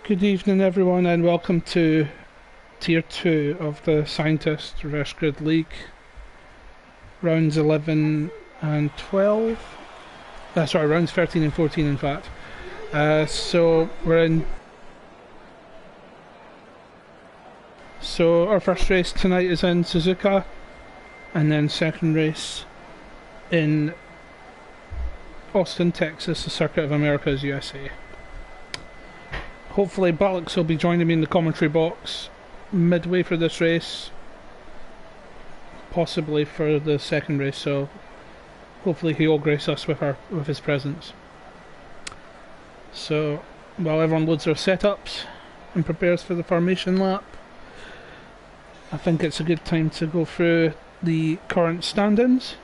Good evening everyone and welcome to Tier 2 of the Scientist Reverse Grid League. Rounds 11 and 12. Sorry, rounds 13 and 14 in fact. So our first race tonight is in Suzuka, and then second race in Austin, Texas, the Circuit of Americas, USA. Hopefully Balix will be joining me in the commentary box midway for this race, possibly for the second race, so hopefully he'll grace us with his presence. So while everyone loads their setups and prepares for the formation lap, I think it's a good time to go through the current stand-ins.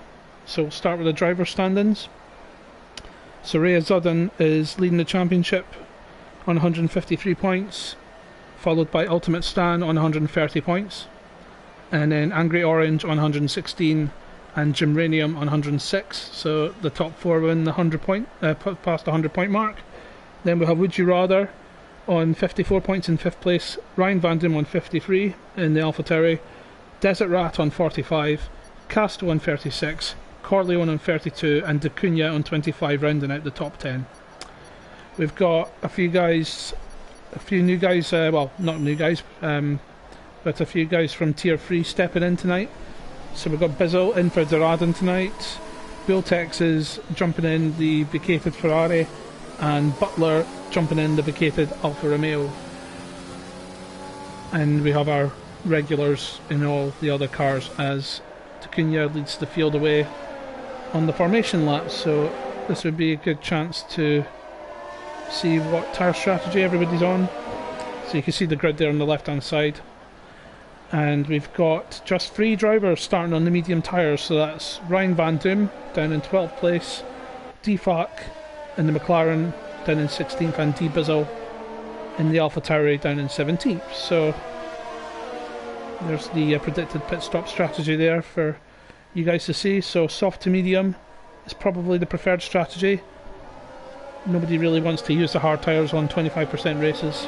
So we'll start with the driver stand-ins. So Rhea Zudden is leading the championship on 153 points, followed by Ultimate Stan on 130 points, and then Angry Orange on 116 and Gymranium on 106. So the top four win the 100 point, past the 100 point mark. Then we have Would You Rather on 54 points in 5th place, Ryan Van Dam on 53 in the AlphaTauri, Desert Rat on 45, Casto on 36, Corleone on 32, and Dacunia on 25, rounding out the top 10. We've got a few new guys, well, not new guys, but a few guys from Tier 3 stepping in tonight. So we've got Bizzle in for Doradin tonight, Bulltex is jumping in the vacated Ferrari, and Butler jumping in the vacated Alfa Romeo. And we have our regulars in all the other cars as Dacunia leads the field away on the formation lap, so this would be a good chance to see what tyre strategy everybody's on. So you can see the grid there on the left hand side, and we've got just 3 drivers starting on the medium tyres. So that's Ryan Van Dam down in 12th place, Defac in the McLaren down in 16th, and D Bizzle in the AlphaTauri down in 17th. So there's the predicted pit stop strategy there for you guys to see. So soft to medium is probably the preferred strategy. Nobody really wants to use the hard tyres on 25% races.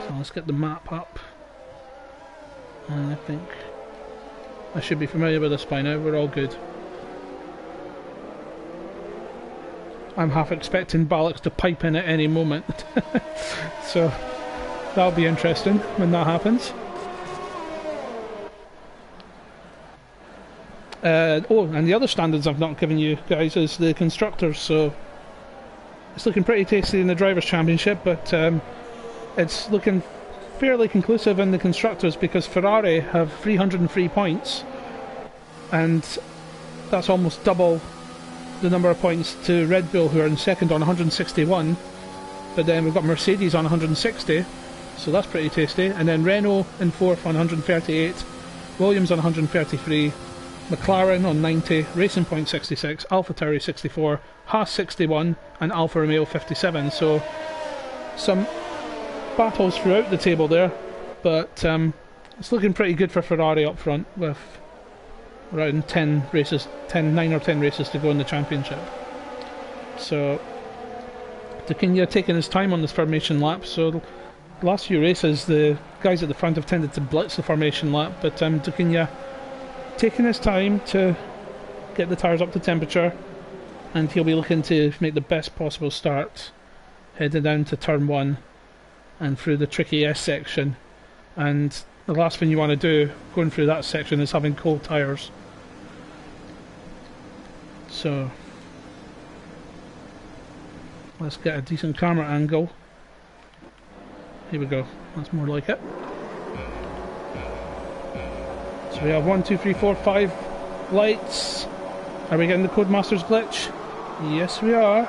So let's get the map up. And I think I should be familiar with this by now. We're all good. I'm half expecting Balix to pipe in at any moment. So that'll be interesting when that happens. And the other standards I've not given you guys is the constructors. So it's looking pretty tasty in the Drivers' Championship, but it's looking fairly conclusive in the constructors because Ferrari have 303 points, and that's almost double the number of points to Red Bull, who are in second on 161. But then we've got Mercedes on 160, so that's pretty tasty. And then Renault in fourth on 138, Williams on 133, McLaren on 90, Racing Point 66, AlphaTauri 64, Haas 61, and Alfa Romeo 57. So some battles throughout the table there, but it's looking pretty good for Ferrari up front with around 9 or 10 races to go in the championship. So Dacunia taking his time on this formation lap. So the last few races the guys at the front have tended to blitz the formation lap, but Dacunia taking his time to get the tyres up to temperature, and he'll be looking to make the best possible start heading down to turn 1 and through the tricky S section. And the last thing you want to do going through that section is having cold tyres. So let's get a decent camera angle. Here we go, that's more like it. So we have 1, 2, 3, 4, 5 lights. Are we getting the Codemasters glitch? Yes, we are.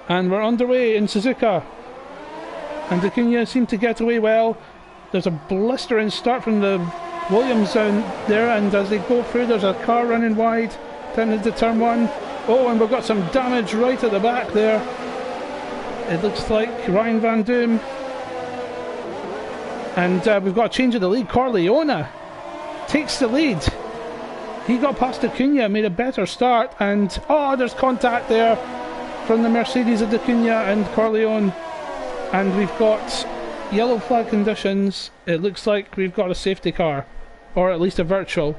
And we're underway in Suzuka. And the Cunha seem to get away well. There's a blistering start from the Williams down there, and as they go through, there's a car running wide, turning into turn 1. Oh, and we've got some damage right at the back there. It looks like Ryan Van Doom. And we've got a change of the lead. Corleone takes the lead. He got past Acuna, made a better start, and oh, there's contact there from the Mercedes of Acuna and Corleone. And we've got yellow flag conditions. It looks like we've got a safety car, or at least a virtual.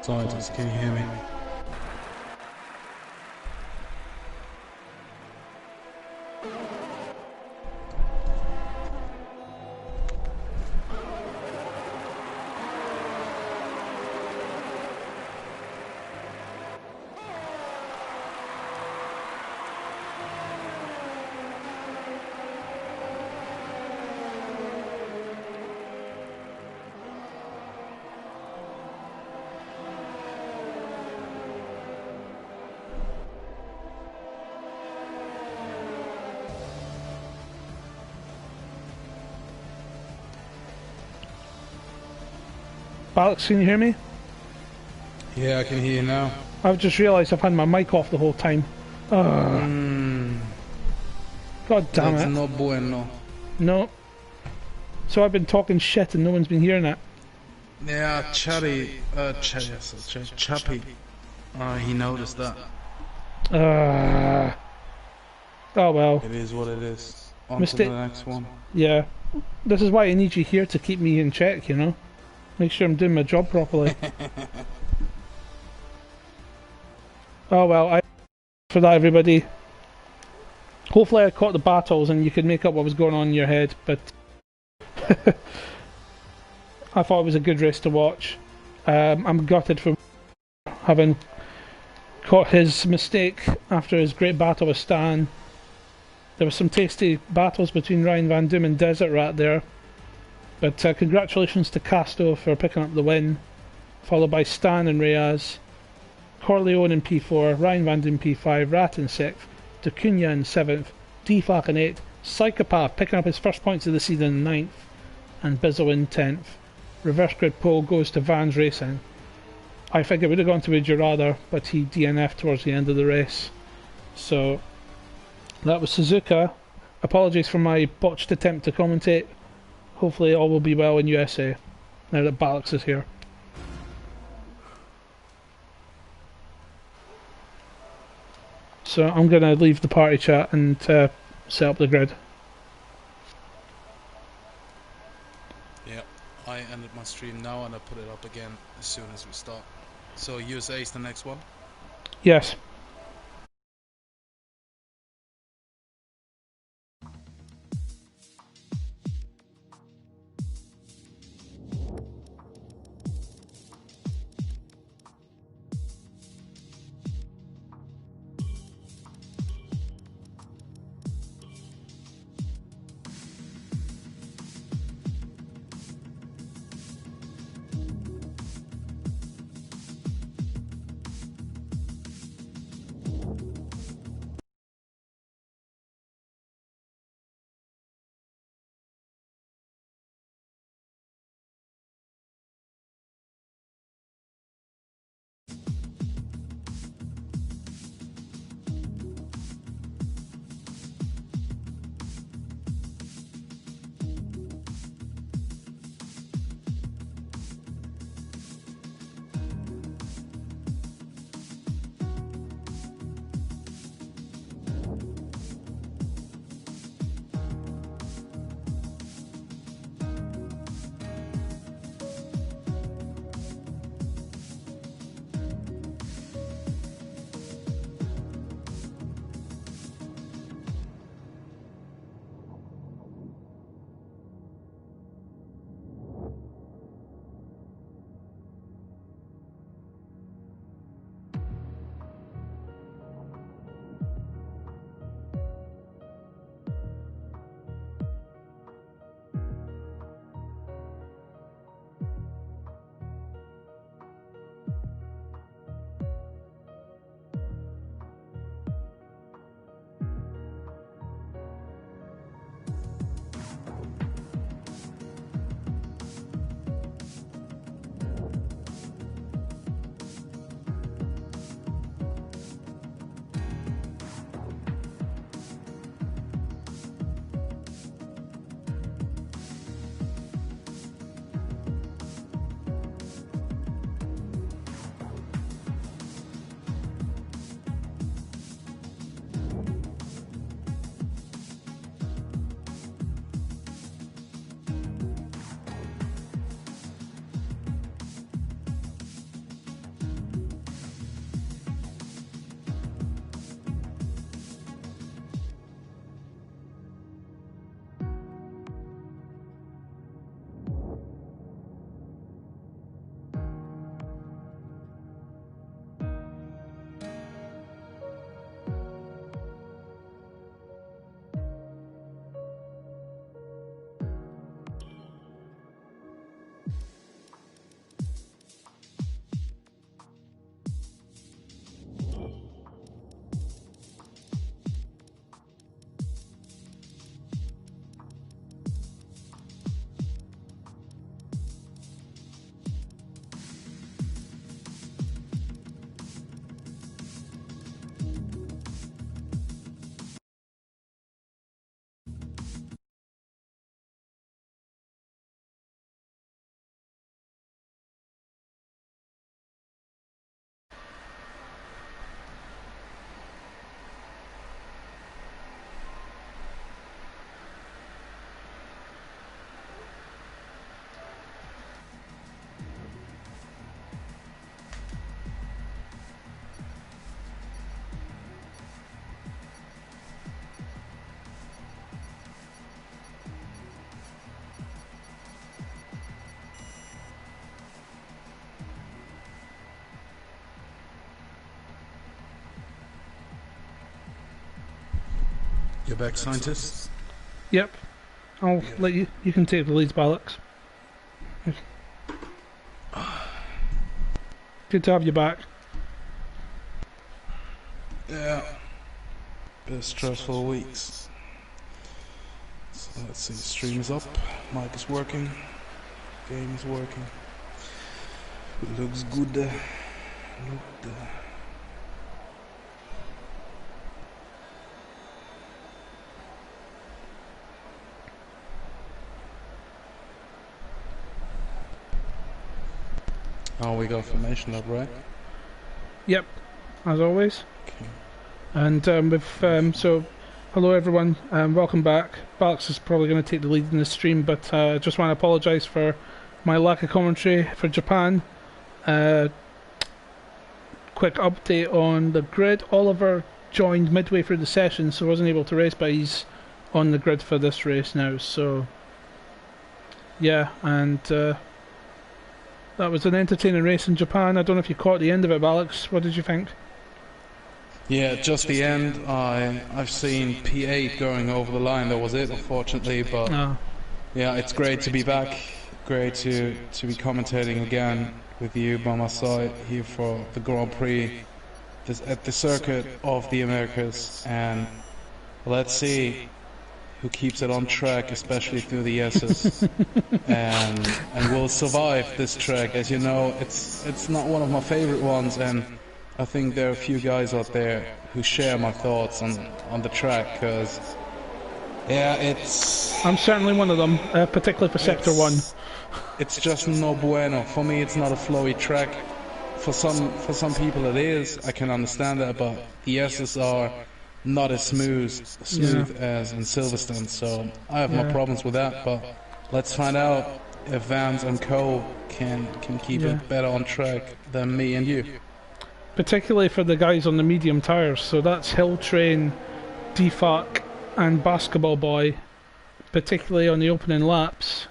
Titus, can you hear me? Alex, can you hear me? Yeah, I can hear you now. I've just realised I've had my mic off the whole time. God damn That's it. no bueno. No. So I've been talking shit and no one's been hearing it. Yeah, Chappy, he noticed that. Oh well. It is what it is. On to Mistake. the next one. Yeah. This is why I need you here to keep me in check, you know? Make sure I'm doing my job properly. Oh well, I for that everybody. Hopefully I caught the battles and you could make up what was going on in your head, but I thought it was a good race to watch. I'm gutted for having caught his mistake after his great battle with Stan. There were some tasty battles between Ryan Van Doom and Desert Rat there. But congratulations to Casto for picking up the win, followed by Stan and Reyes, Corleone in P4, Ryan Van Doom P5, Rat in 6th, Dacunia in 7th, Defak in 8th, Psychopath picking up his first points of the season in 9th, and Bizzle in 10th. Reverse grid pole goes to Vans Racing. I think it would have gone to Ujurada, but he DNF'd towards the end of the race. So that was Suzuka. Apologies for my botched attempt to commentate. Hopefully all will be well in USA, now that Balix is here. So I'm going to leave the party chat and set up the grid. Yeah, I ended my stream now and I put it up again as soon as we start. So USA is the next one? Yes. You're back, scientist? Yep. I'll let you. You can take the leads, Alex. Good to have you back. Yeah. Bit stressful weeks. So let's see. Stream is up. Mic is working. Game is working. Looks good. Look. Oh, we got formation up, right? Yep, as always. Okay. And so hello everyone, welcome back. Alex is probably going to take the lead in the stream, but I just want to apologise for my lack of commentary for Japan. Quick update on the grid. Oliver joined midway through the session, so wasn't able to race, but he's on the grid for this race now. So yeah, and that was an entertaining race in Japan. I don't know if you caught the end of it, but Alex, what did you think? Yeah, just the end. I've seen P8 going over the line. That was it, unfortunately. But yeah, it's great to be back. Great to be commentating again with you by my side here for the Grand Prix at the circuit of the Americas. And let's see who keeps it on track, especially through the S's, and will survive this track. As you know, it's not one of my favorite ones, and I think there are a few guys out there who share my thoughts on the track, because yeah, I'm certainly one of them, particularly for Sector 1. It's just no bueno. For me, it's not a flowy track. For some people it is. I can understand that, but the S's are not as smooth as in Silverstone, so I have my problems with that. But let's find out if Vance and Co can keep it better on track than me and you. Particularly for the guys on the medium tyres, so that's Hill Train, DFAC and Basketball Boy, particularly on the opening laps.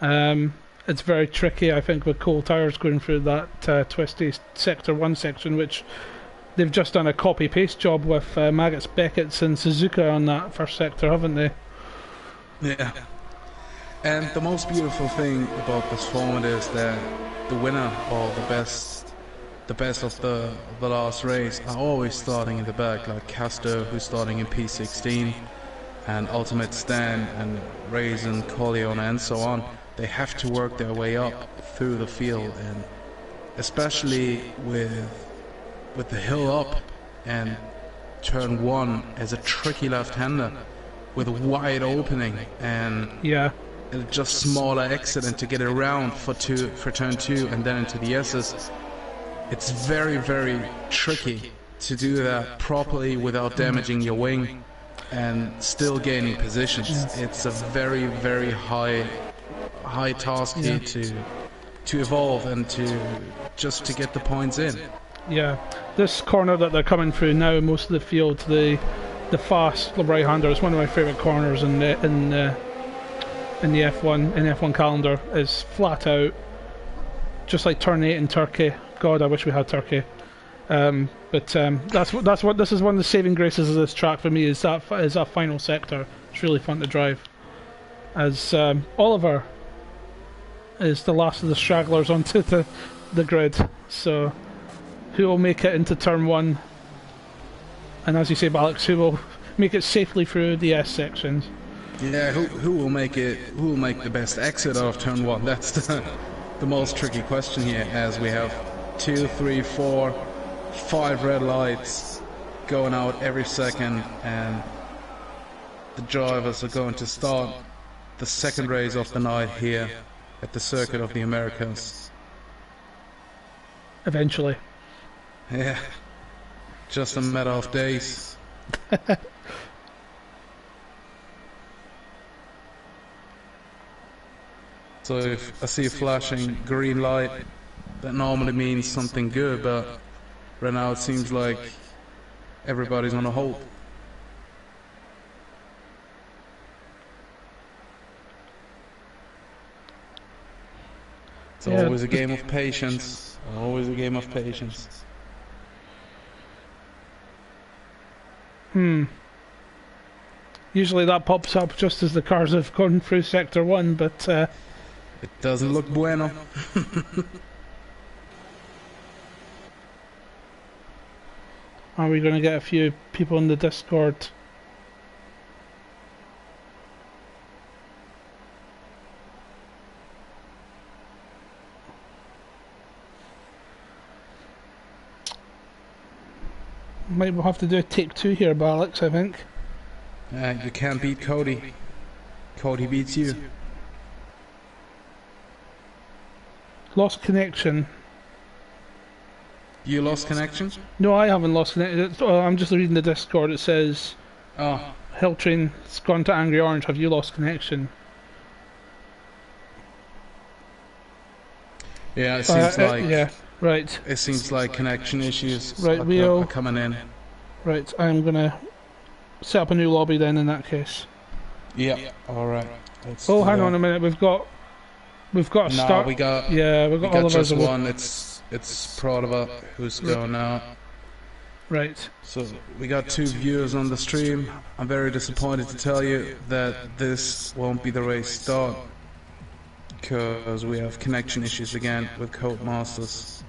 It's very tricky, I think, with cold tyres going through that twisty Sector 1 section, which they've just done a copy-paste job with Maggots, Beckett's and Suzuka on that first sector, haven't they? Yeah. And the most beautiful thing about this format is that the winner, or the best of the last race, are always starting in the back, like Castor, who's starting in P16, and Ultimate Stan and Raisin, Corleone, and so on. They have to work their way up through the field, and especially with the hill up and turn 1 as a tricky left-hander with a wide opening and just smaller exit, and to get it around for turn 2 and then into the S's. It's very, very tricky to do that properly without damaging your wing and still gaining positions. It's a very, very high task here to evolve and to get the points in. Yeah, this corner that they're coming through now, most of the field, the fast right-hander, is one of my favourite corners in the F1 calendar. Is flat out, just like turn 8 in Turkey. God, I wish we had Turkey. But that's what this is. One of the saving graces of this track for me is that final sector. It's really fun to drive. As Oliver is the last of the stragglers onto the grid, so who will make it into turn 1? And as you say, Alex, who will make it safely through the S sections? Yeah, who will make it? Who will make the best exit out of turn 1? That's the most tricky question here, as we have 2, 3, 4, 5 red lights going out every second, and the drivers are going to start the second race of the night here at the circuit of the Americas. Eventually. Yeah, just a matter of days. So if I see a flashing green light, that normally means something good, but right now it seems like everybody's on a hold. It's always a game of patience. Always a game of patience. Usually that pops up just as the cars have gone through Sector 1, but It doesn't look bueno. are we going to get a few people in the Discord? Might we'll have to do a take 2 here, Alex, I think. You can't beat Cody. Cody beats you. Lost connection. You lost connection? No, I haven't lost connection. I'm just reading the Discord. It says, Oh. Hilltrain's gone to Angry Orange. Have you lost connection? Yeah, it seems like... Yeah, right. It seems like connection issues Right, are coming in. Right, I'm gonna set up a new lobby then in that case. Yeah. Alright. Oh, hang on a minute. We've got a start. We got all of just us. one. It's Prodova who's going now. Right. So we got 2 viewers on the stream. I'm very disappointed to tell you that this won't be the race start because we have connection issues again with Codemasters.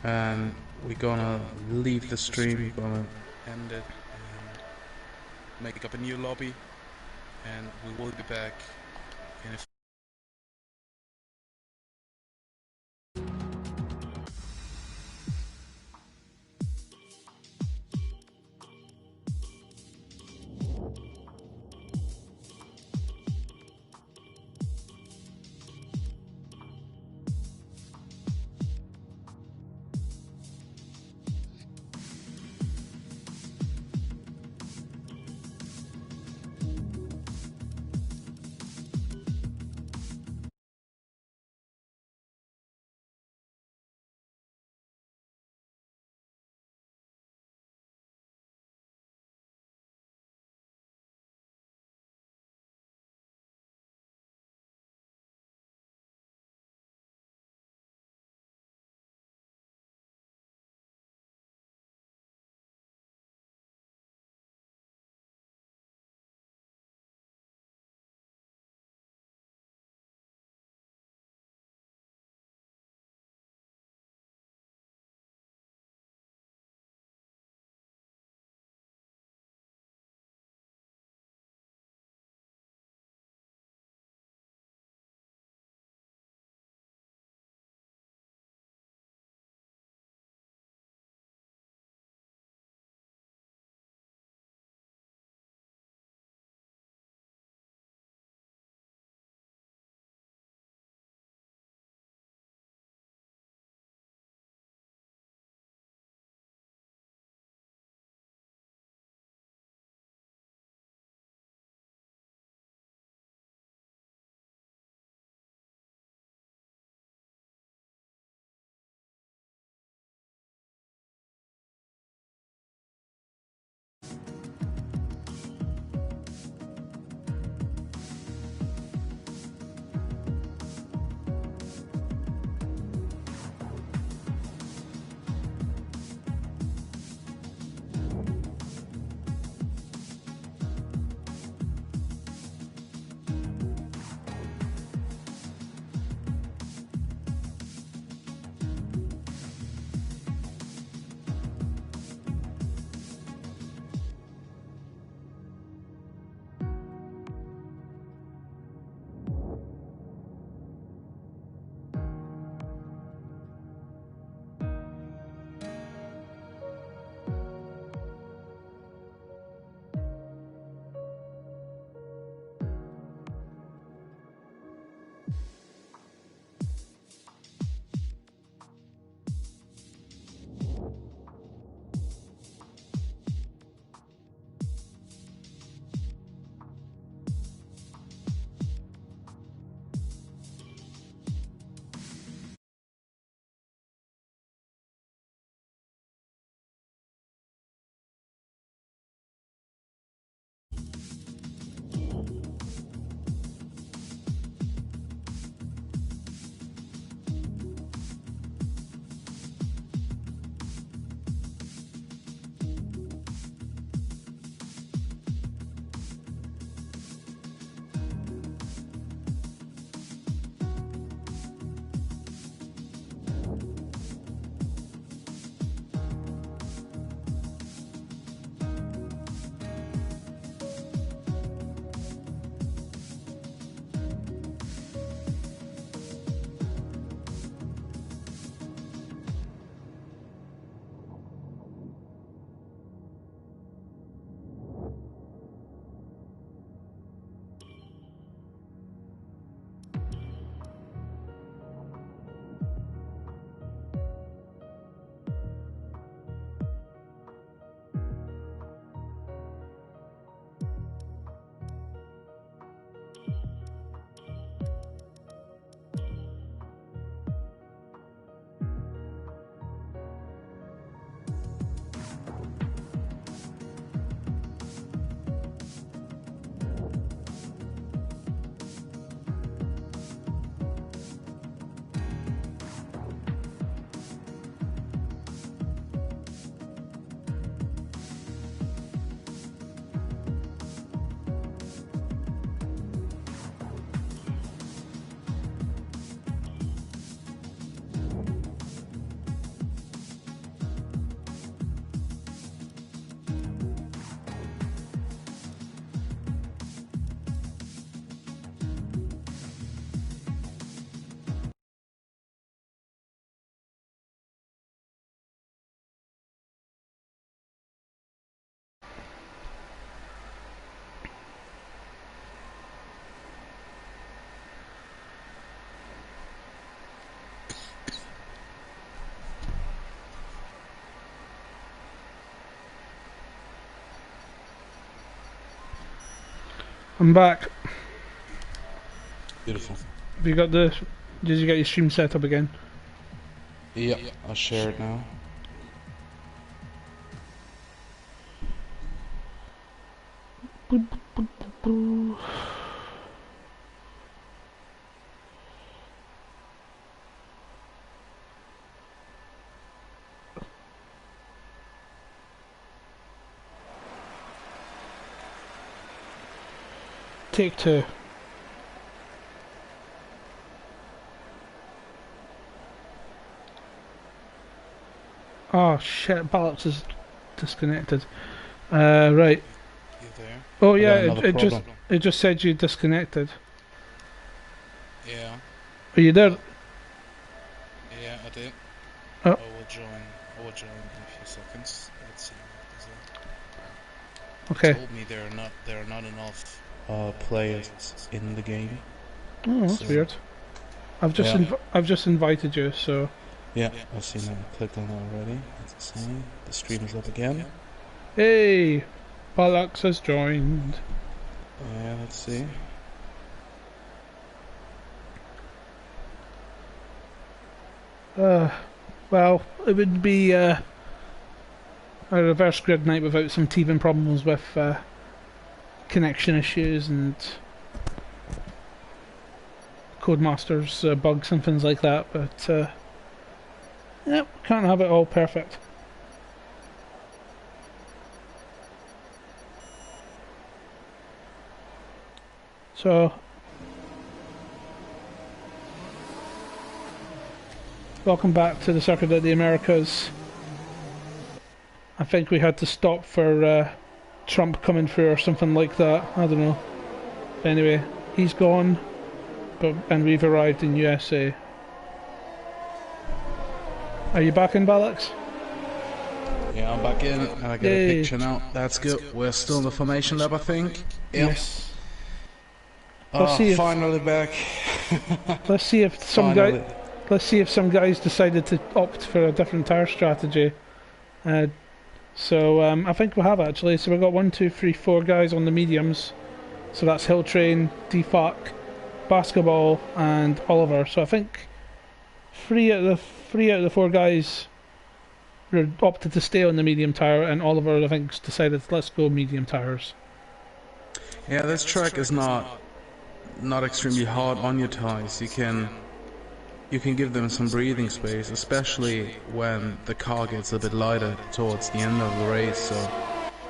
And we're gonna leave the stream, we're gonna end it and make up a new lobby, and we will be back in a I'm back. Beautiful. Have you got the... Did you get your stream set up again? Yep, I'll share it now. Take two. Oh shit, Ballots is disconnected. Right. You there? Oh yeah, it just said you disconnected. Yeah. Are you there? Yeah, I did. Oh. I will join in a few seconds. Let's see what Okay. It told me there are not enough players in the game. Oh, that's weird. I've just invited you, so. Yeah, I've seen that. I clicked on it already. Let's see. The stream is up again. Hey, Ballots has joined. Yeah, let's see. Well, it would be a reverse grid night without some teething problems with connection issues and Codemasters bugs and things like that, but yep, can't have it all perfect. So, welcome back to the Circuit of the Americas. I think we had to stop for Trump coming through or something like that. I don't know. Anyway, he's gone, and we've arrived in USA. Are you back in, Ballots? Yeah, I'm back in. I get a picture now. That's good. We're still in the formation lab, I think. Yep. Yes. Finally back. Let's see if some guys decided to opt for a different tire strategy. So I think we have actually. So we've got 1, 2, 3, 4 guys on the mediums. So that's Hill Train, DFAC, Basketball, and Oliver. So I think three out of the 4 guys opted to stay on the medium tire, and Oliver I think decided let's go medium tires. Yeah, this track is not extremely hard on your tires. You can give them some breathing space, especially when the car gets a bit lighter towards the end of the race. So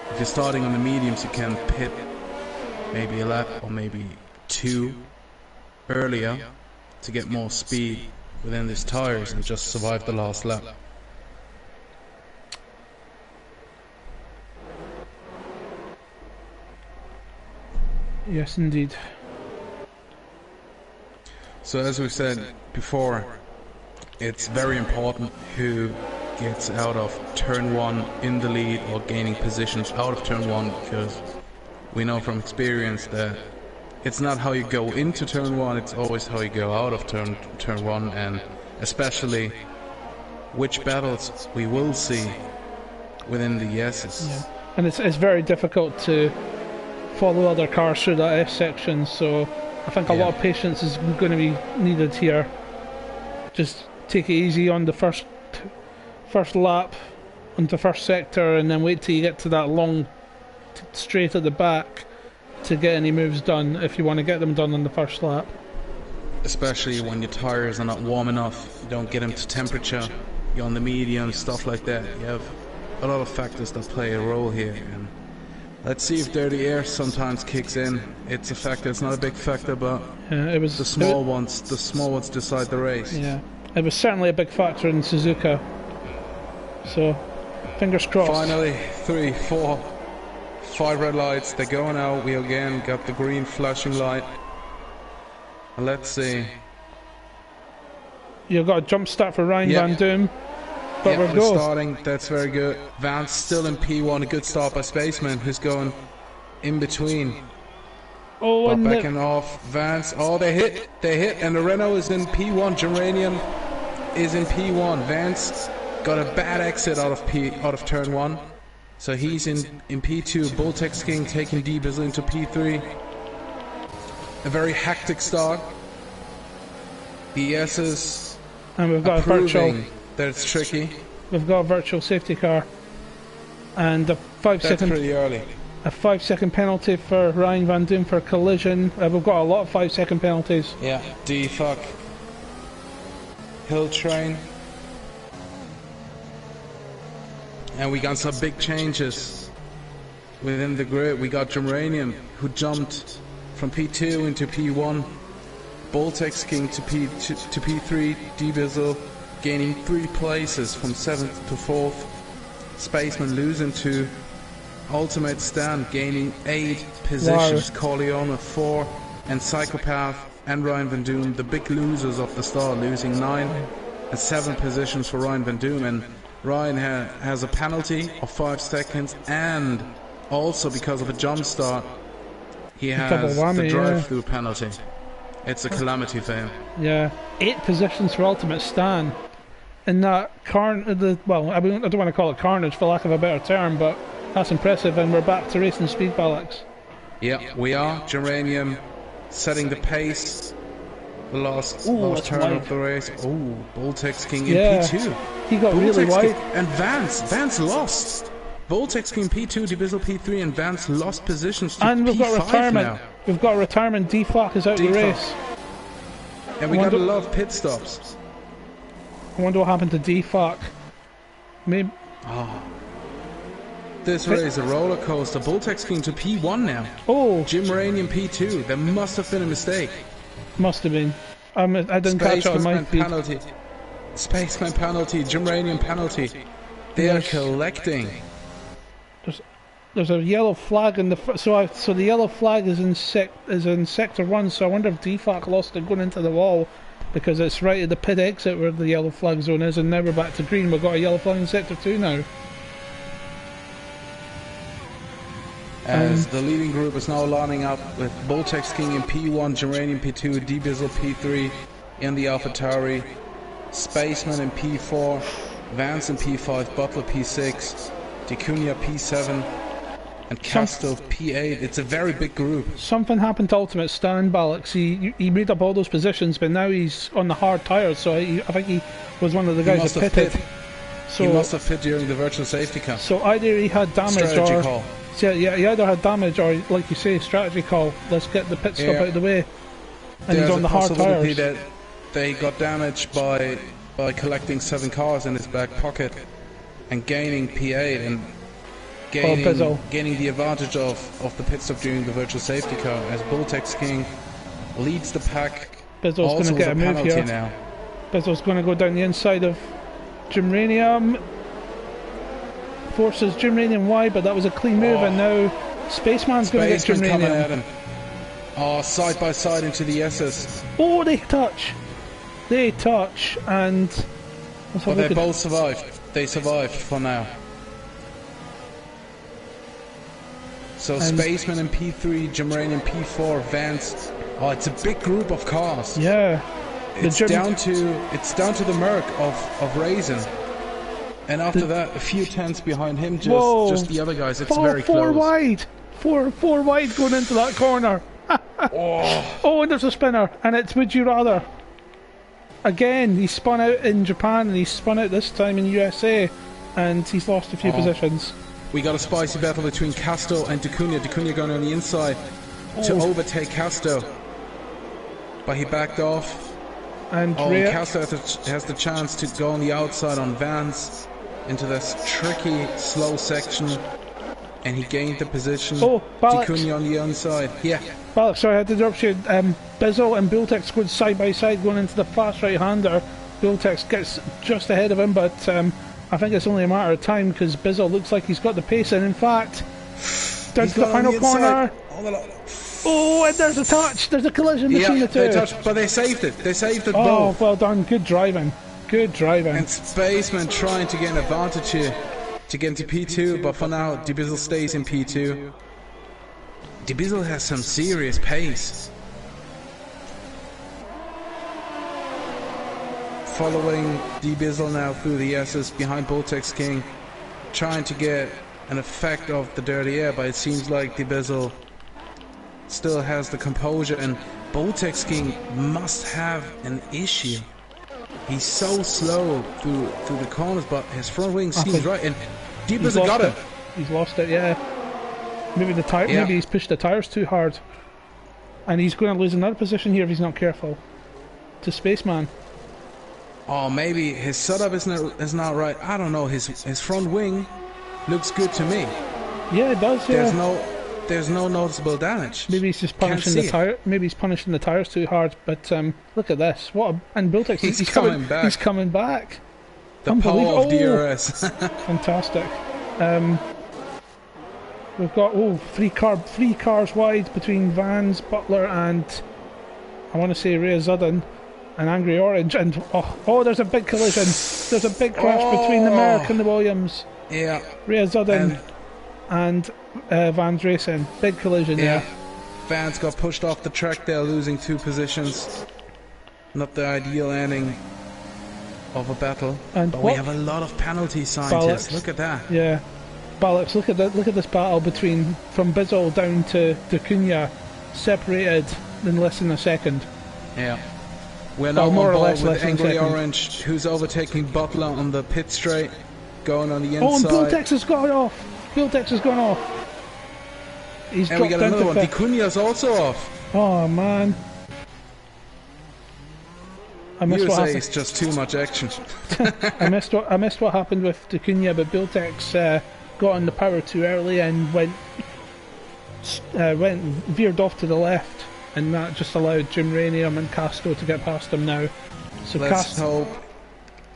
if you're starting on the mediums, you can pit maybe a lap or maybe 2 earlier to get more speed within these tires and just survive the last lap. Yes, indeed. So as we said before, it's very important who gets out of turn 1 in the lead or gaining positions out of turn 1, because we know from experience that it's not how you go into turn 1, it's always how you go out of turn 1, and especially which battles we will see within the S's. Yeah. And it's very difficult to follow other cars through that S section, so I think a lot of patience is going to be needed here. Just take it easy on the first lap, on the first sector, and then wait till you get to that long straight at the back to get any moves done if you want to get them done on the first lap. Especially when your tires are not warm enough, you don't get them to temperature, you're on the medium, stuff like that. You have a lot of factors that play a role here. And let's see if dirty air sometimes kicks in. It's a factor. It's not a big factor, but the small ones decide the race. Yeah, it was certainly a big factor in Suzuka. So, fingers crossed. Finally, 3, 4, 5 red lights. They're going out. We again got the green flashing light. And let's see. You've got a jump start for Ryan Van Doom. But we're starting. That's very good. Vance still in P1. A good start by Spaceman, who's going in between. Oh, and backing off. Vance. Oh, they hit. And the Renault is in P1. Geranium is in P1. Vance got a bad exit out of turn 1. So he's in P2. Boltex King taking D-Bizzle into P3. a very hectic start. The S's And we've got a proving virtual. that it's tricky. We've got a virtual safety car, and a That's 5-second pretty early. a 5-second penalty for Ryan Van Doom for collision. We've got a lot of 5-second penalties. Yeah, D-fuck. Hill train. And we got some big changes within the grid. We got Germanium, who jumped from P2 into P1. Boltex King to P3. D-Bizzle gaining 3 places from 7th to 4th. Spaceman losing to Ultimate Stan, gaining 8 positions. Wow. Corleone 4, and Psychopath and Ryan Van Doom, the big losers of the start, losing 9 and 7 positions for Ryan Van Doom. And Ryan has a penalty of 5 seconds, and also because of a jump start, he has whammy, the drive-through penalty. It's a calamity for him. Yeah, 8 positions for Ultimate Stan. In that well, I don't want to call it carnage for lack of a better term, but that's impressive. And we're back to racing speed, Alex. Yeah, we are. Geranium setting the pace. The last turn wide. of the race. Oh, Boltex King in Yeah, P2. he got really Boltex wide. King and Vance lost. Boltex King P2, Dibizzle P3, and Vance lost positions to And we've got P5 retirement. now. We've got retirement. D-Flock is out of the D-Flock. race. And we got a lot of pit stops. I wonder what happened to D-Flock. Maybe. This race is a roller coaster. Boltex King to P1 now. Oh, Jim Rainey in P2. There must have been a mistake. must have been. I didn't catch it on my Spaceman feed. penalty. Spaceman penalty. Jim Rainey penalty. They are Yes. collecting. There's a yellow flag in the so the yellow flag is in sector 1. So I wonder if D-Flock lost it going into the wall, because it's right at the pit exit where the yellow flag zone is, and now we're back to green. We've got a yellow flag in sector 2 now. As the leading group is now lining up with Boltex King in P1, Geranium P2, D-Bizzle P3 in the AlphaTauri, Spaceman in P4, Vance in P5, Butler P6, Dicunia P7, and Casto P8. It's a very big group. Something happened to Ultimate Stan, Ballix. He made up all those positions, but now he's on the hard tyres. So I think he was one of the guys that pitted. So He must have pit during the virtual safety car. So either he had damage Strategy or call. yeah, he either had damage or, like you say, strategy call. Let's get the pit stop Yeah. out of the way. And There's he's on a the hard possibility tyres. that they got damaged by collecting 7 cars in his back pocket and gaining P8 and Bizzle. gaining the advantage of the pit stop during the virtual safety car, as Boltex King leads the pack. Bizzle's going Also to get a with move penalty here. now. Bizzle's going to go down the inside of Germanium. Forces Germanium wide, but that was a clean move, and now Spaceman's going to get Spaceman coming at Germanium. him. Oh, side by side into the S's. Oh, they touch. They touch, and let's have But a they look at both survived. They survived for now. So And- Spaceman in P3, Germanium in P4, Vance. Oh, it's a big group of cars. yeah. It's down to the Merc of Raisin. And after that, a few tenths behind him, Whoa. just the other guys. It's Four very close. wide. Four wide going into that corner. Oh, and there's a spinner, and it's Would You Rather. Again, he spun out in Japan, and he spun out this time in USA, and he's lost a few positions. We got a spicy battle between Casto and Dicunia. Dicunia going on the inside to overtake Casto, but he backed off. And Oh, Casto has the chance to go on the outside on Vance into this tricky, slow section, and he gained the position. Oh, Balak. Dicunia on the inside. Yeah. Well, sorry, I had to interrupt you. Bizzle and Bultex go side by side going into the fast right-hander. Bultex gets just ahead of him, but I think it's only a matter of time, because Bizzle looks like he's got the pace, and in fact, down to the final corner. Oh, and there's a touch. There's a collision between the two. They touched, but they saved it. They saved it Oh, both. well done. Good driving. Good driving. And Spaceman trying to get an advantage here to get into P2, but for now, Dibizzle stays in P2. Dibizzle has some serious pace. Following Dibizzle now through the S's behind Boltex King, trying to get an effect of the dirty air, but it seems like Dibizzle still has the composure, and Boltek skiing must have an issue. He's so slow through the corners, but his front wing seems right, and Deep has got it. He's lost it, yeah. Maybe the tire. Yeah. Maybe he's pushed the tires too hard, and he's going to lose another position here if he's not careful. To Spaceman. Oh, maybe his setup is not right. I don't know. His front wing looks good to me. Yeah, it does. Yeah. There's no noticeable damage. Maybe he's just punishing the tire. Maybe he's punishing the tires too hard. But look at this. And Bultek, he's coming back. He's coming back. The power of DRS. Fantastic. We've got three cars wide between Vans, Butler, and I want to say Rhea Zudden and Angry Orange. And there's a big collision. There's a big crash between the Merc and the Williams. Yeah. Rhea Zudden and Vans Racing. Big collision. Yeah. Vans got pushed off the track there, losing 2 positions. Not the ideal ending of a battle. But we have a lot of penalty scientists. Look at that. Yeah. Ballots, look at this battle from Bizzle down to Cunha, separated in less than a second. Yeah. We're now more or less with Angry Orange, who's overtaking Butler on the pit straight, going on the inside. Oh, and Bultex has gone off. Bultex has gone off. He's and we got another one. Cunha's also off. Oh man. I missed what happened. It's just too much action. I missed what happened with Cunha, but Bultex got on the power too early and veered off to the left, and that just allowed Jim Rainium and Casto to get past him now. So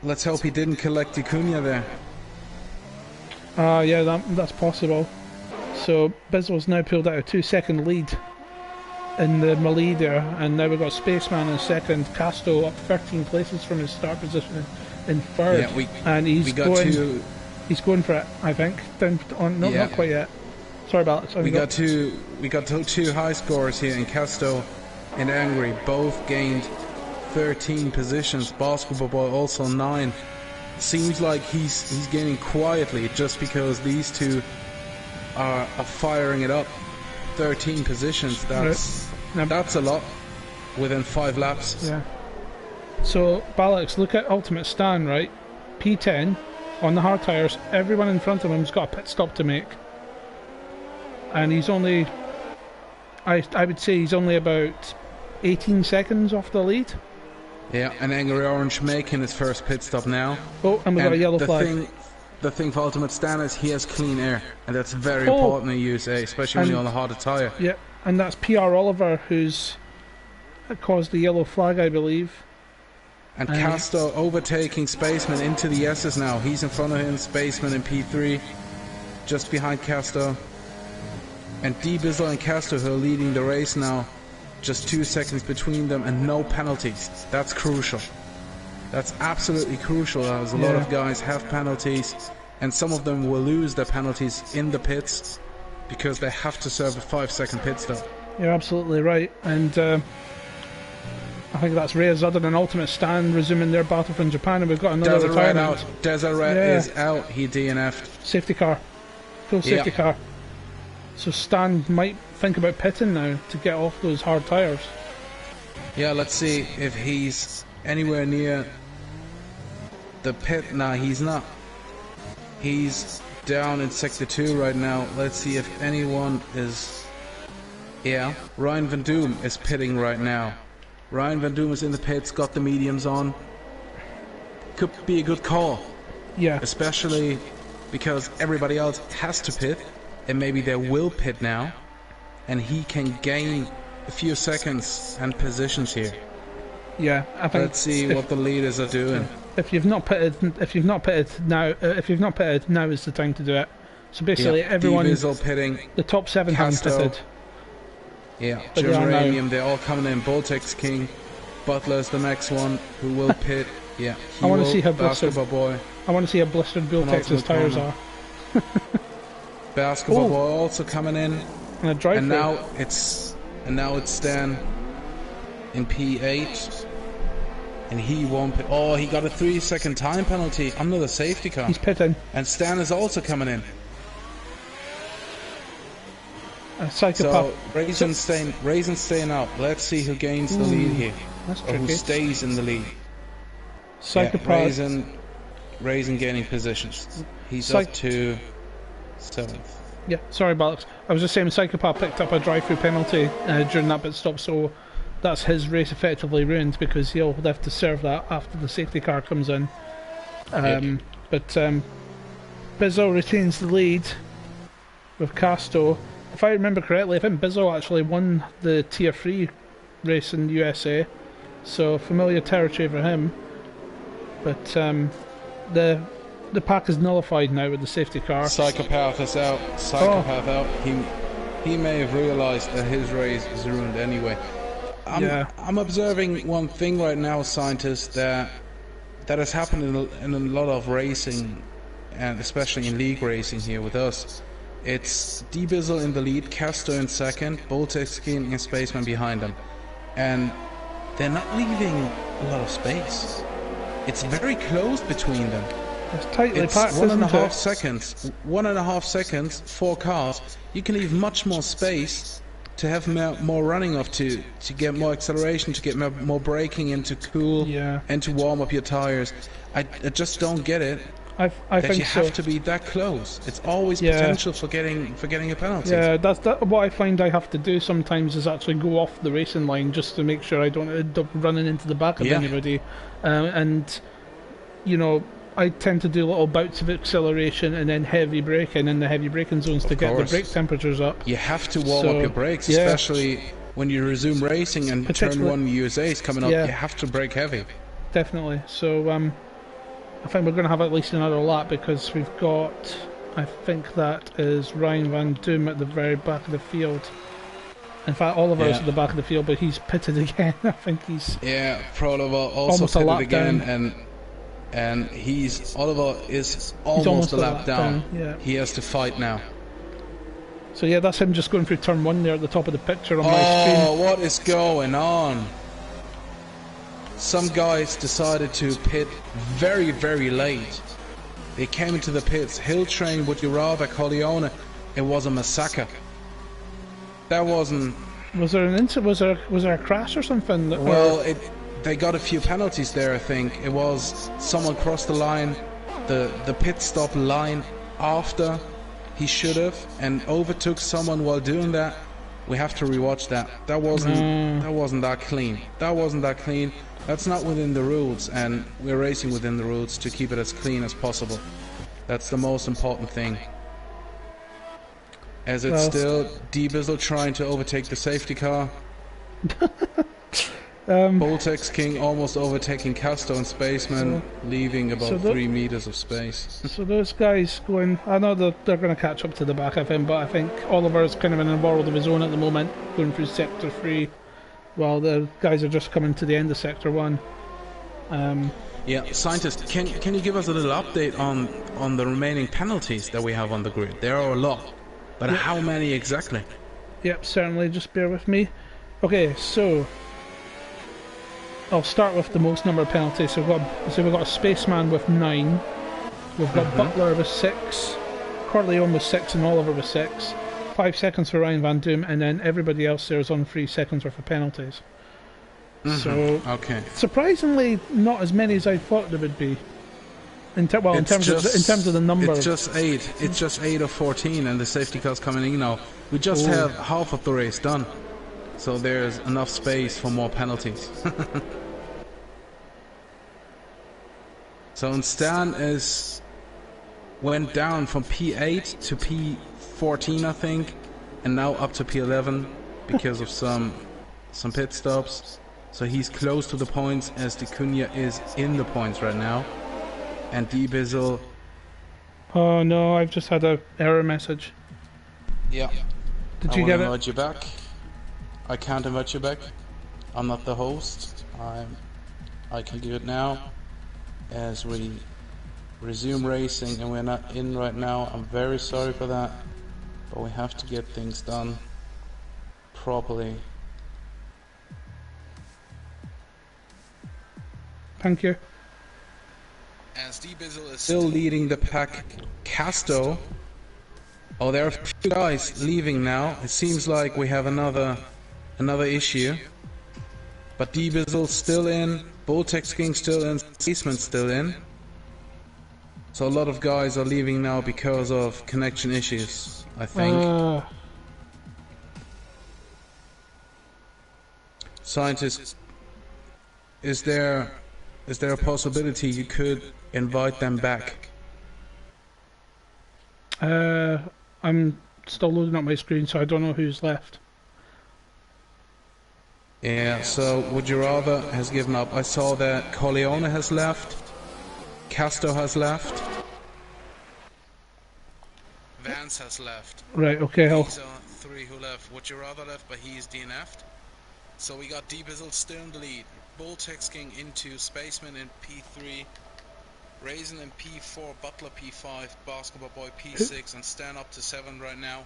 let's hope he didn't collect Cunha there. Yeah, that's possible. So Bizzle's now pulled out a 2-second lead in the melee there, and now we've got Spaceman in second, Casto up 13 places from his start position in third, and he's going for it, I think. Not quite yet. Sorry about it. We got two high scores here in Casto and Angry. Both gained 13 positions. Basketball Boy also 9. Seems like he's gaining quietly just because these two are firing it up. 13 positions. That's a lot within 5 laps. Yeah. So Ballots, look at Ultimate Stan, right? P10. On the hard tyres, everyone in front of him's got a pit stop to make, and he's only, I would say he's only about 18 seconds off the lead. Yeah, and Angry Orange making his first pit stop now. Oh, and we got a yellow flag. The thing for Ultimate Stan is he has clean air, and that's very important in USA, especially when you're on a harder tyre. Yeah, and that's PR Oliver who's caused the yellow flag, I believe. And Casto overtaking Spaceman into the S's now. He's in front of him, Spaceman in P3, just behind Casto. And D Bizzle and Casto, who are leading the race now, just 2 seconds between them and no penalties. That's crucial. That's absolutely crucial, as a lot of guys have penalties, and some of them will lose their penalties in the pits because they have to serve a 5-second pit stop. You're absolutely right, and I think that's Rhea Zudden and Ultimate Stan resuming their battle from Japan, and we've got another retirement. Desert Red is out. He DNF'd. Safety car. Full safety car. So Stan might think about pitting now to get off those hard tyres. Yeah, let's see if he's anywhere near the pit. Nah, he's not. He's down in Sector 2 right now. Let's see if anyone is... Yeah, Ryan Van Doom is pitting right now. Ryan Van Doom is in the pits, got the mediums on. Could be a good call. Yeah. Especially because everybody else has to pit, and maybe they will pit now, and he can gain a few seconds and positions here. Yeah, I think. Let's see what the leaders are doing. If you've not pitted now is the time to do it. So basically, everyone. D-Bizzle pitting. The top 7 haven't pitted. Yeah, Germanium, they're all coming in. Boltex King, Butler's the next one who will pit. Yeah, I want to see how Basketball Boy. I want to see how blistered Boltex's tyres are. Basketball Boy also coming in. And a drive and now it's Stan in P8, and he won't pit. Oh, he got a 3-second time penalty. Another safety car. He's pitting. And Stan is also coming in. A psychopath. So Raisin staying up. Let's see who gains the lead here, That's or who tricky. stays in the lead. Psychopath. Yeah, Raisin gaining positions. He's up to 7th. Yeah, sorry, Bollocks. I was just saying Psychopath picked up a drive-through penalty during that pit stop, so that's his race effectively ruined because he'll have to serve that after the safety car comes in. But Bizzo retains the lead with Casto. If I remember correctly, I think Bizzo actually won the Tier 3 race in the USA, so familiar territory for him. But the pack is nullified now with the safety car. Psychopath is out. Psychopath out. He may have realised that his race is ruined anyway. I'm observing one thing right now, scientists, that has happened in a lot of racing, and especially in league racing here with us. It's D-Bizzle in the lead, Castor in second, Boltex King and Spaceman behind them. And they're not leaving a lot of space. It's very close between them. It's tightly packed, it's 1.5 seconds. 1.5 seconds, 4 cars. You can leave much more space to have more running off, to get more acceleration, to get more braking, and to cool, and to warm up your tires. I just don't get it. I think you have to be that close. It's always potential for getting a penalty. Yeah, that's what I find I have to do sometimes is actually go off the racing line just to make sure I don't end up running into the back of anybody. And you know, I tend to do little bouts of acceleration and then heavy braking in the heavy braking zones to get the brake temperatures up. You have to warm up your brakes, especially when you resume racing and turn 1 USA is coming up. You have to brake heavy. Definitely. So I think we're going to have at least another lap because we've got, I think that is Ryan Van Doom at the very back of the field. In fact, Oliver is at the back of the field, but he's pitted again. I think he's... Yeah, Proliver also pitted again, and Oliver is almost a lap down. Yeah. He has to fight now. So yeah, that's him just going through turn 1 there at the top of the picture on my screen. Oh, what is going on? Some guys decided to pit very, very late. They came into the pits. Hill Train with Urava Corleone. It was a massacre. That wasn't... Was there an incident? Was there a crash or something? Well, they got a few penalties there, I think. It was someone crossed the line, the pit stop line after he should have, and overtook someone while doing that. We have to rewatch that. That wasn't that clean. That wasn't that clean. That's not within the rules, and we're racing within the rules to keep it as clean as possible. That's the most important thing. As it's still D-Bizzle trying to overtake the safety car. Boltex King almost overtaking Casto and Spaceman, leaving about 3 meters of space. So those guys going, I know they're going to catch up to the back of him, but I think Oliver's kind of in a world of his own at the moment, going through Sector 3, while the guys are just coming to the end of Sector 1. Yeah, scientist, can you give us a little update on the remaining penalties that we have on the grid? There are a lot, but how many exactly? Yep, certainly, just bear with me. Okay, so I'll start with the most number of penalties. So we've got a Spaceman with 9, we've got Butler with 6, Corleone with 6 and Oliver with 6, 5 seconds for Ryan Van Doom, and then everybody else there is on 3 seconds worth of penalties. So surprisingly not as many as I thought there would be. In terms of the number. It's just 8. It's just 8 of 14, and the safety car's coming in now. We just have half of the race done, so there's enough space for more penalties. So Stan went down from P8 to P14, I think, and now up to P11 because of some pit stops. So he's close to the points, as D'Cunha is in the points right now. And D-Bizzle... Oh no, I've just had an error message. Yeah. Did you get it? I invite you back. I can't invite you back. I'm not the host. I can do it now. As we resume racing, and we're not in right now. I'm very sorry for that. But we have to get things done properly. Thank you. As D-Bizzle is still leading the pack, Casto Oh, there are a few guys leaving now. It seems like we have another issue. But D-Bizzle's still in, Voltex King still in, Spaceman still in. So a lot of guys are leaving now because of connection issues, I think. Scientists, is there a possibility you could invite them back? I'm still loading up my screen, so I don't know who's left. Yeah, so Would You Rather has given up. I saw that Corleone has left, Casto has left, Vance has left. Right, okay, These are three who left. Would You Rather left, but he's DNF'd. So we got D-Bizzle still in the lead. Voltex King into Spaceman in P3, Raisin in P4, Butler P5, Basketball Boy P6, and Stan up to 7 right now.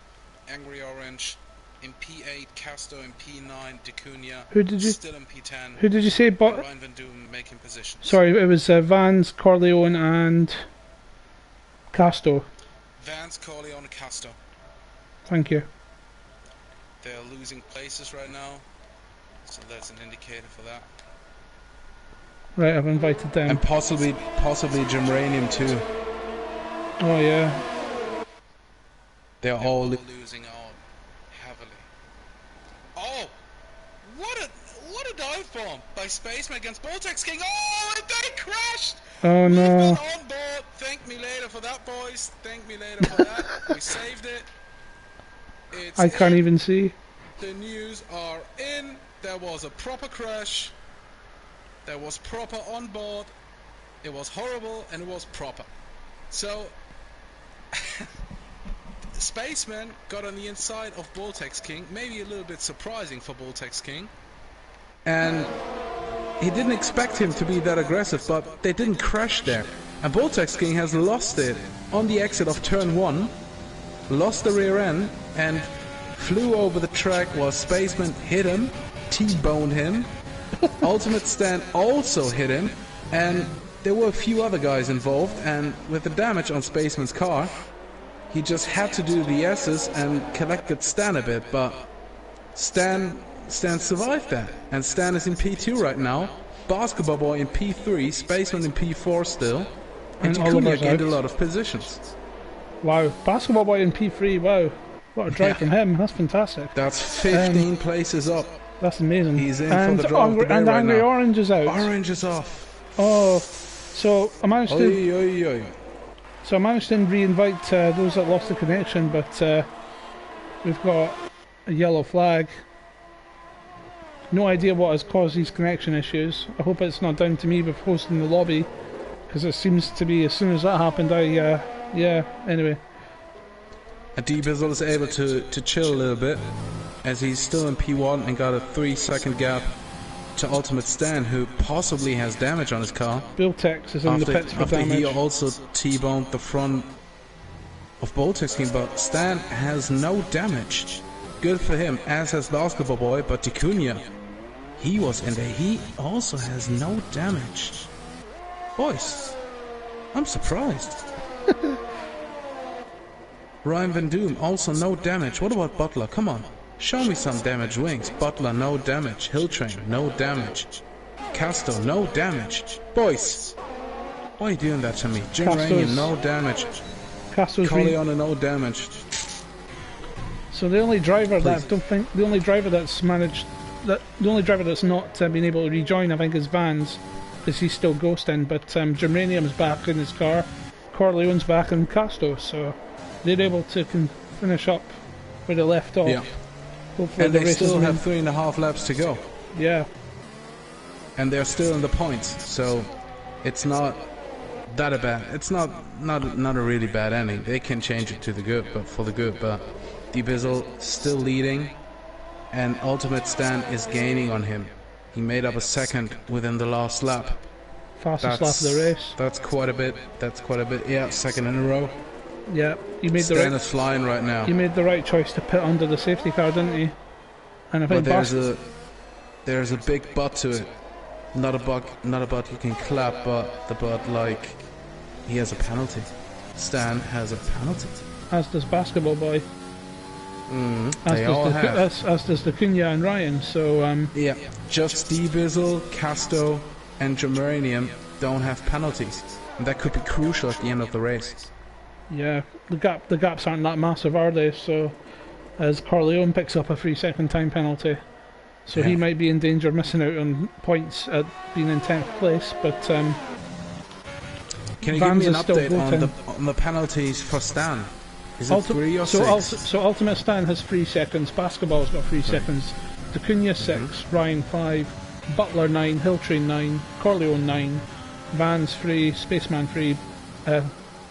Angry Orange in P8, Casto in P9, Dacunia still in P10. Who did you say? Ryan Van Doom making positions. Sorry, it was Vance, Corleone, and Casto. Vance, Corleone, Casto. Thank you. They're losing places right now, so that's an indicator for that. Right, I've invited them. And possibly Gemranium too. Oh yeah. They're all losing out heavily. Oh, what a dive bomb by Spaceman against Voltex King. Oh, and they crashed. Oh no. We've got on board. Thank me later for that, boys. Thank me later for that. We saved it. I can't even see. The news are in. There was a proper crash. There was proper on board. It was horrible and it was proper. So Spaceman got on the inside of Voltex King, maybe a little bit surprising for Voltex King. And he didn't expect him to be that aggressive, but they didn't crash there. And Voltex King has lost it on the exit of turn 1, lost the rear end, and flew over the track while Spaceman hit him, T-boned him. Ultimate Stan also hit him, and there were a few other guys involved, and with the damage on Spaceman's car, he just had to do the S's and collected Stan a bit, but Stan survived that, and Stan is in P2 right now, Basketball Boy in P3, Spaceman in P4 still, and Dacunia gained a lot of positions. Wow, Basketball Boy in P3, wow, what a drive from him, that's fantastic. That's 15 places up. That's amazing. He's in for the draw of the bear right Angry now. Orange is out. Orange is off. Oh, so I managed to re-invite those that lost the connection, but we've got a yellow flag. No idea what has caused these connection issues. I hope it's not down to me with hosting the lobby, because it seems to be as soon as that happened, yeah, anyway. And D-Bizzle is able to chill a little bit, as he's still in P1 and got a 3-second gap to Ultimate Stan, who possibly has damage on his car. Voltex is in the pits for damage. He also T-boned the front of Voltex King, but Stan has no damage. Good for him, as has Basketball Boy, but Dacunia, he was in there. He also has no damage. Boys, I'm surprised. Ryan Van Doom, also no damage. What about Butler? Come on. Show me some damage wings. Butler, no damage. Hilltrain, no damage. Casto, no damage. Boys, why are you doing that to me? Gemranium, no damage. Corleone, no damage. So the only driver that the only driver that's not been able to rejoin, I think, is Vans, because he's still ghosting. But Germanium's back in his car, Corleone's back in Casto, so they're able to finish up where they left off. Yeah. Hopefully and they still have 3.5 laps to go. Yeah. And they're still in the points, so it's not that a bad. It's not a really bad ending. They can change it to the good, but for the good. But D-Bizzle still leading, and Ultimate Stan is gaining on him. He made up a second within the last lap. Fastest lap of the race. That's quite a bit. Yeah, second in a row. Yeah, you made Stan is flying right now. You made the right choice to pit under the safety car, didn't you? And I think there's a big but to it. Not a but you can clap, but the but, like, he has a penalty. Stan has a penalty. as does Basketball Boy. They all have. As does the Cunha and Ryan. So yeah, just D-Bizzle, Casto, and Germanium don't have penalties, and that could be crucial at the end of the race. Yeah, the gaps aren't that massive, are they? So as Corleone picks up a 3-second time penalty, so he might be in danger of missing out on points at being in 10th place. But can you give me an update on the penalties for Stan? Is it 3 or 6? So Ultimate Stan has 3 seconds, Basketball's got 3 seconds, Dacunia 6, Ryan 5, Butler 9, Hilltrain 9, Corleone 9, Vans 3, Spaceman 3,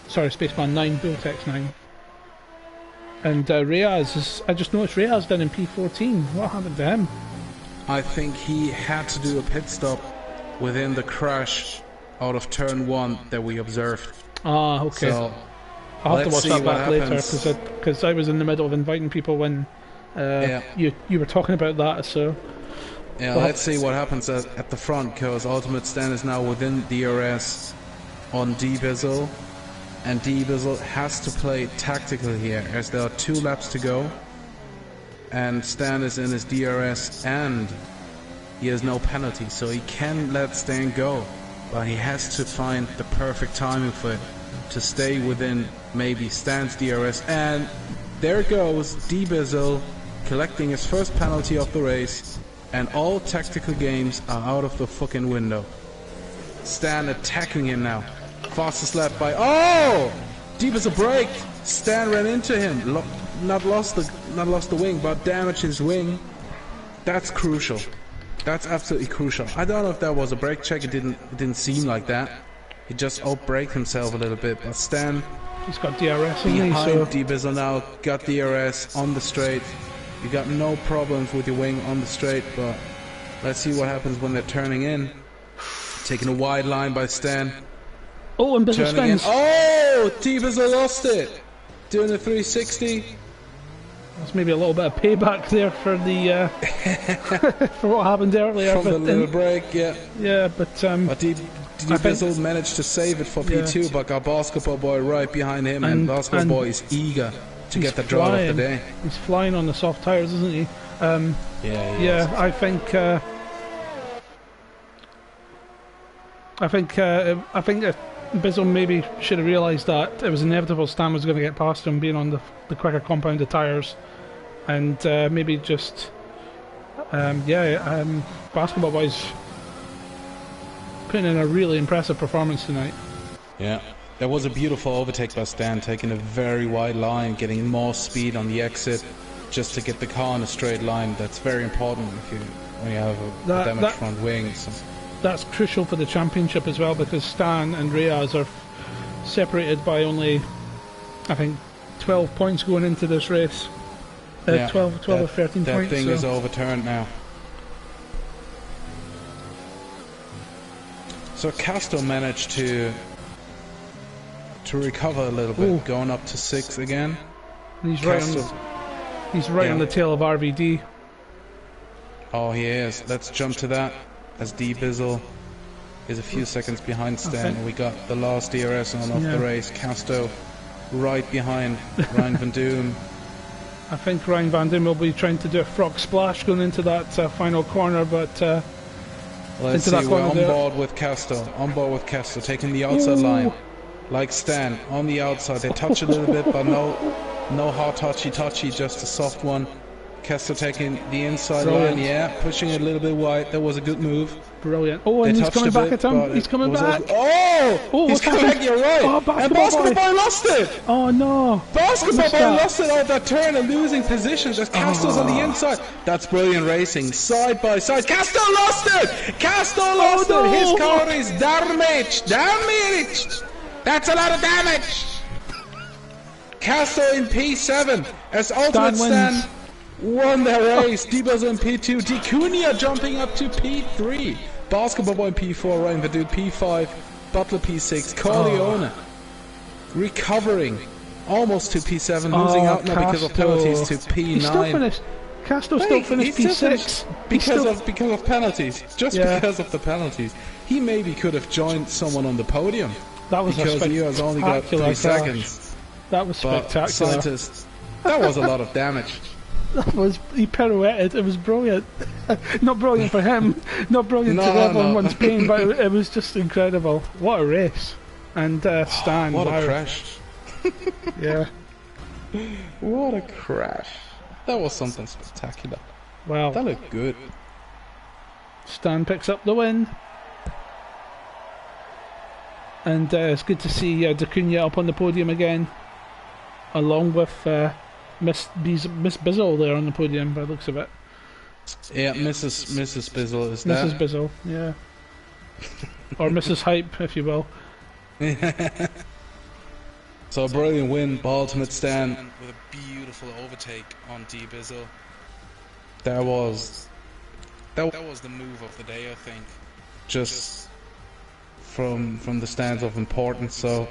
Spaceman 9, Bulltex 9. And Reyes I just noticed Reyes down in P14. What happened to him? I think he had to do a pit stop within the crash out of turn 1 that we observed. Ah, okay. So, I'll have to watch that back later because I was in the middle of inviting people when you were talking about that. So yeah, let's see what happens at the front, because Ultimate Stan is now within DRS on D-Bizzle, and D-Bizzle has to play tactical here as there are 2 laps to go, and Stan is in his DRS and he has no penalty, so he can let Stan go, but he has to find the perfect timing for it to stay within maybe Stan's DRS. And there goes D-Bizzle collecting his first penalty of the race, and all tactical games are out of the fucking window. Stan attacking him now. Fastest lap by... Oh! D-Bizzle braked! Stan ran into him. Not lost the wing, but damaged his wing. That's crucial. That's absolutely crucial. I don't know if that was a brake check. It didn't seem like that. He just out-braked himself a little bit, but Stan... He's got DRS behind D-Bizzle now, got DRS on the straight. You got no problems with your wing on the straight, but let's see what happens when they're turning in. Taking a wide line by Stan. Oh, and Bizzle spins. Oh! D-Bizzle lost it! Doing a 360. That's maybe a little bit of payback there for the for what happened earlier. From the little break, yeah. Yeah, but D-Bizzle managed to save it for P2, but got Basketball Boy right behind him, and Basketball Boy is eager to get the draw of the day. He's flying on the soft tires, isn't he? Yeah, I think Bizzle maybe should have realised that it was inevitable Stan was going to get past him being on the quicker compounded tyres, and maybe just Basketball Boy's putting in a really impressive performance tonight. Yeah, that was a beautiful overtake by Stan, taking a very wide line, getting more speed on the exit just to get the car in a straight line. That's very important when you have a damaged front wing. So. That's crucial for the championship as well, because Stan and Reyes are separated by only, I think, 12 points going into this race. 12 or 13 points. That thing is overturned now. So Casto managed to recover a little bit, going up to 6 again. He's right on the tail of RVD. Oh, he is. Let's jump to that, as D-Bizzle is a few seconds behind Stan, and we got the last DRS on of the race. Casto right behind Ryan Van Doom. I think Ryan Van Doom will be trying to do a frog splash going into that final corner, but let's see, we're on board with Casto, taking the outside line, like Stan, on the outside. They touch a little bit, but no hard touchy, just a soft one. Casto taking the inside line, pushing it a little bit wide. That was a good move. Brilliant. Oh, and he's coming back at him. He's coming back. He's coming back, you're right. And Basketball Boy lost it. Oh, no. Basketball Boy lost it on that turn and losing positions as Casto's on the inside. That's brilliant racing. Side by side. Casto lost it. His car is damaged. That's a lot of damage. Casto in P7 as Ultimate Stan won their race. D-Bizzle in P2. Dacunia jumping up to P3. Basketball Boy in P4. Ryan Van Doom P5. Butler P6. Corleone recovering almost to P7. Losing out now because of penalties to P9. Casto still finished P6 because of penalties. Because of the penalties. He maybe could have joined someone on the podium. That was because he has only got 3 seconds. That was But spectacular. scientists, that was a lot of damage. That was, he pirouetted. It was brilliant. Not brilliant for him, not brilliant to everyone's pain, but it was just incredible. What a race! And Stan, What wow. a crash. Yeah. What a crash. That was something spectacular. Wow. That looked good. Stan picks up the win. And it's good to see Dacunia up on the podium again, along with Miss Bizzle there on the podium by the looks of it. Yeah, Mrs. Bizzle is there. Mrs. Bizzle, yeah. Or Mrs. Hype, if you will. So a brilliant win by Ultimate Stan. With a beautiful overtake on D Bizzle. That was That was the move of the day, I think. just from the stands of importance. So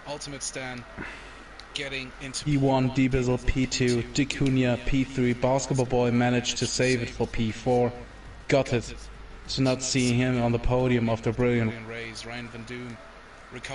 Ultimate Stan getting into P1, D Bizzle, P2, Dacunia, P3. Basketball Boy managed to save it for P4. Gutted to not see him on the podium after brilliant raise. Ryan Van Doon recovered.